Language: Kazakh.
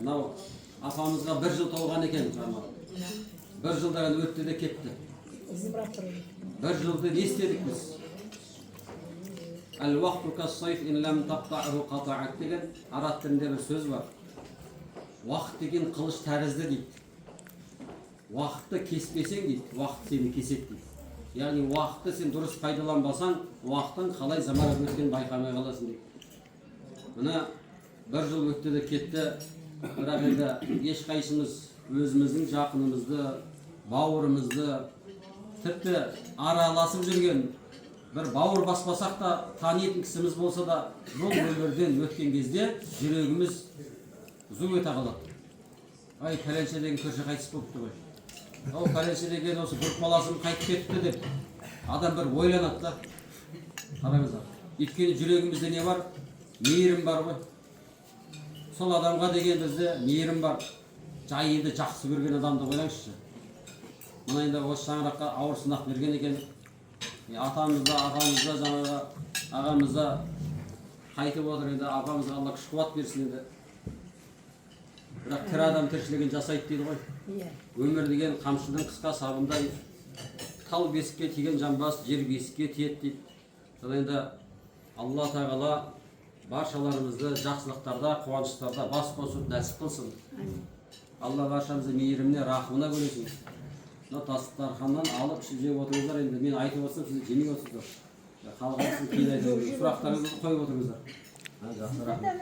Мынау апамызға 1 жыл толған екен. 1 жылдан өтті де кетті. 1 жылды не істедік біз? Әл-уақту кас-сайф ин лам тақтағу қатағат деген араб тілінде бір сөз бар. Уақыт деген қылыш тәрізді дейді. Уақытты кеспесең дейді, уақыт сені кеседі дейді. Яғни уақытты сен дұрыс пайдаланбасаң, уақыттың қалай заманап өткенін байқамай қаласың дейді. Мына 1 жыл өтті де кетті. Бірақ енді ешқайсымыз өзіміздің жақынымызды, бауырымызды, тіпті араласып жүрген бір бауыр баспасақ та танитын кісіміз болса да, бұл өмірден өткен кезде жүрегіміз зу ете қалады. Ай, пәленше деген көрші қайтыс болыпты ғой. Ол пәленше деген осы бір баласым қайтып кетті деп адам бір ойланады да. Қараңыздар. Өйткені жүрегімізде не бар? Мейірім бар ғой. Сол адамға деген бізде мейірім бар. Жайынды жақсы көрген адамды ойлаңызшы. Мына енді осы шаңыраққа ауыр сынақ берген екен. Атамызда, ағамызда, жаңағы ағамызда қайтып отыр енді, ағамызға Алла күш қуат берсін енді. Бірақ тірі адам тіршілігін жасайды дейді ғой. Өмір деген қамшының қысқа сабындай, тал бесікке тиген жамбас жер бесікке тиеді дейді. Сонда енді Алла тағала баршаларымызды жақсылықтарда, қуаныштарда бас қосып нәсіп қылсын. Алла баршамызды мейіріміне, рахымына бөлесін. Дастарханнан алып жеп отырыңыздар. Енді мен айтып отырсам, сіз жемей отырсыздар. Қалғансын кейін айтып отырыңыздар. Сұрақтарыңызды қойып отырыңыздар. Жақсы, рахмет.